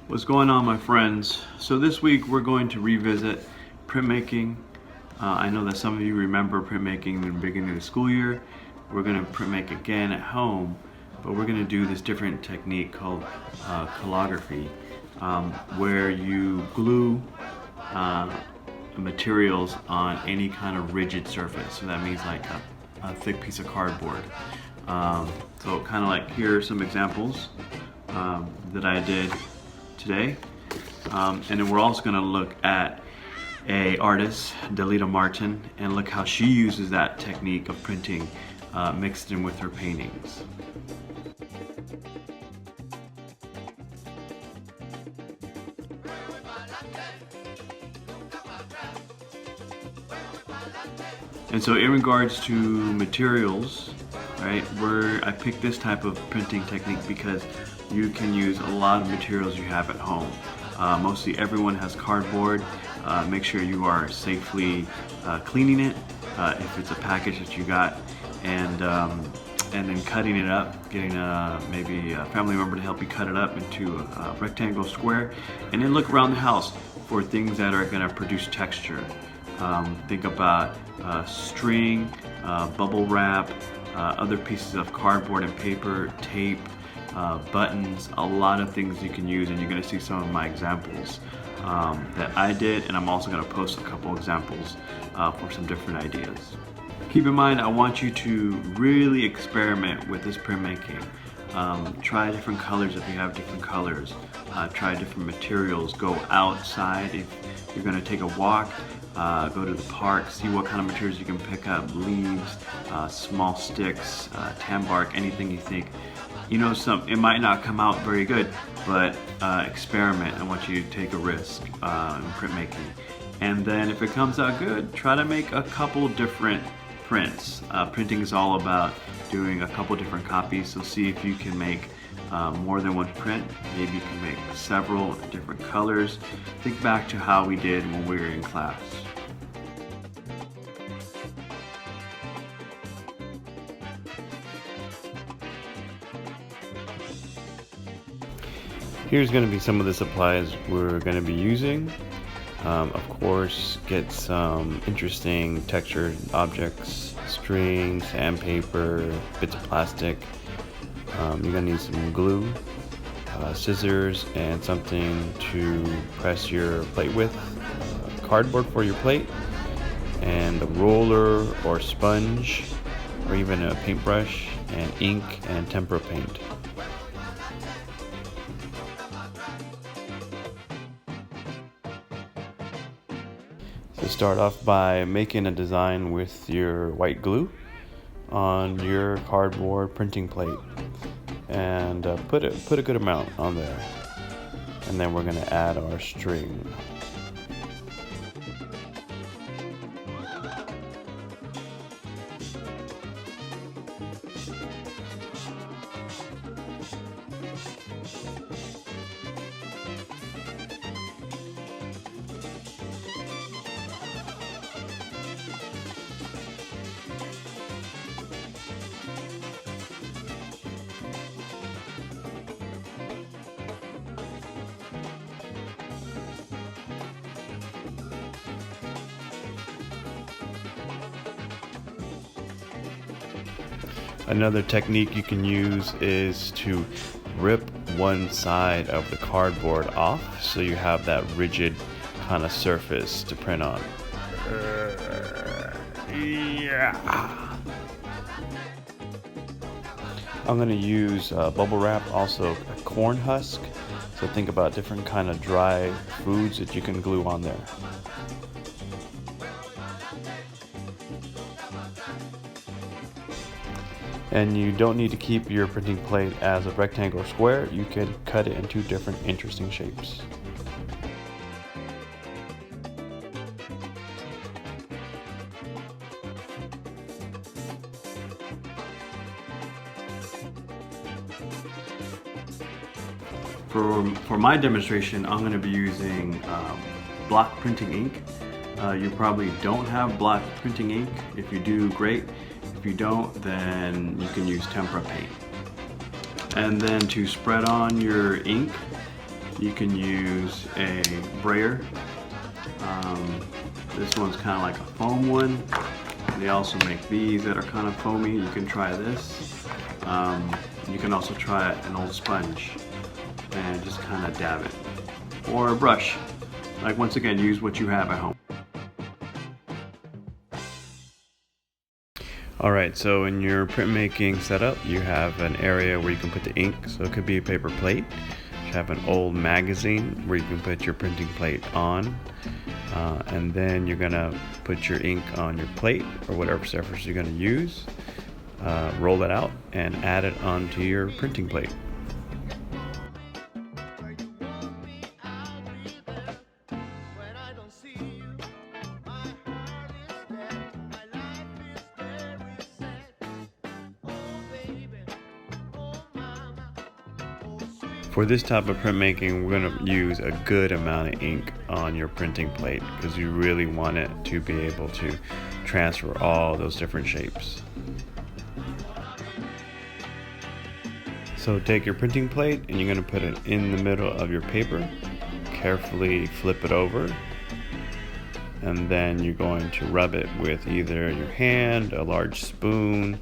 What's going on, my friends? So this week we're going to revisit printmaking. I know that some of you remember printmaking in the beginning of the school year. We're going to print make again at home, but we're going to do this different technique called collagraphy, where you glue materials on any kind of rigid surface. So that means like a thick piece of cardboard. So kind of like, here are some examples that I did today, and then we're also going to look at a artist, Delita Martin, and look how she uses that technique of printing mixed in with her paintings. And so in regards to materials, right, I picked this type of printing technique because you can use a lot of materials you have at home. Mostly everyone has cardboard. Make sure you are safely cleaning it if it's a package that you got, and then cutting it up, getting maybe a family member to help you cut it up into a rectangle, square, and then look around the house for things that are going to produce texture. Think about string, bubble wrap, other pieces of cardboard and paper, tape, buttons, a lot of things you can use, and you're going to see some of my examples that I did, and I'm also going to post a couple examples for some different ideas. Keep in mind, I want you to really experiment with this printmaking. Try different colors if you have different colors. Try different materials. Go outside if you're going to take a walk. Go to the park, see what kind of materials you can pick up, leaves, small sticks, tan bark, anything you think. You know, it might not come out very good, but experiment. I want you to take a risk in printmaking. And then if it comes out good, try to make a couple different prints. Printing is all about doing a couple different copies, so see if you can make more than one print. Maybe you can make several different colors. Think back to how we did when we were in class. Here's going to be some of the supplies we're going to be using. Of course, get some interesting textured objects, string, sandpaper, bits of plastic. You're going to need some glue, scissors, and something to press your plate with, cardboard for your plate, and a roller or sponge, or even a paintbrush, and ink and tempera paint. So start off by making a design with your white glue on your cardboard printing plate, and put a good amount on there, and then we're going to add our string. Another technique you can use is to rip one side of the cardboard off so you have that rigid kind of surface to print on. I'm going to use bubble wrap, also a corn husk. So think about different kind of dry foods that you can glue on there. And you don't need to keep your printing plate as a rectangle or square. You can cut it into different interesting shapes. For my demonstration, I'm going to be using block printing ink. You probably don't have block printing ink. If you do, great. If you don't, then you can use tempera paint. And then to spread on your ink, You can use a brayer. This one's kind of like a foam one. They also make these that are kind of foamy. You can try this. You can also try an old sponge and just kind of dab it. Or a brush. Like, once again, use what you have at home. Alright, so in your printmaking setup, you have an area where you can put the ink. So it could be a paper plate. You have an old magazine where you can put your printing plate on. And then you're gonna put your ink on your plate or whatever surface you're gonna use. Roll it out and add it onto your printing plate. For this type of printmaking, we're going to use a good amount of ink on your printing plate because you really want it to be able to transfer all those different shapes. So take your printing plate and you're going to put it in the middle of your paper. Carefully flip it over, and then you're going to rub it with either your hand, a large spoon,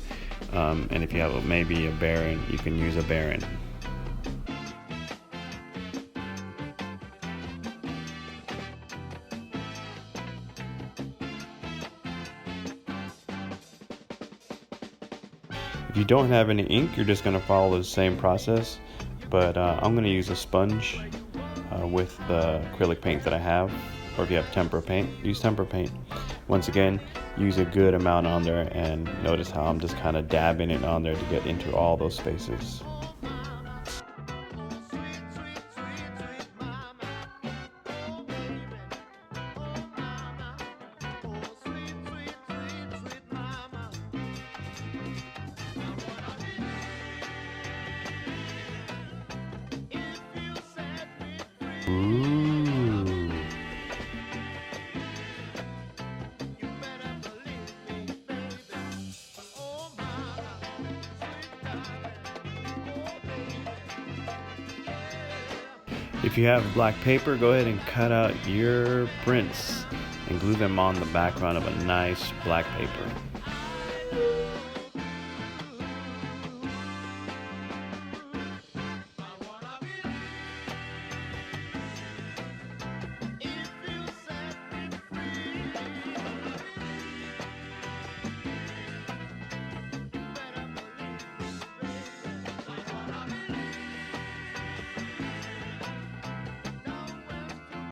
and if you have maybe a baren, you can use a baren. If you don't have any ink, you're just going to follow the same process, but I'm going to use a sponge with the acrylic paint that I have, or if you have tempera paint, use tempera paint. Once again, use a good amount on there, and notice how I'm just kind of dabbing it on there to get into all those spaces. Ooh. If you have black paper, go ahead and cut out your prints and glue them on the background of a nice black paper.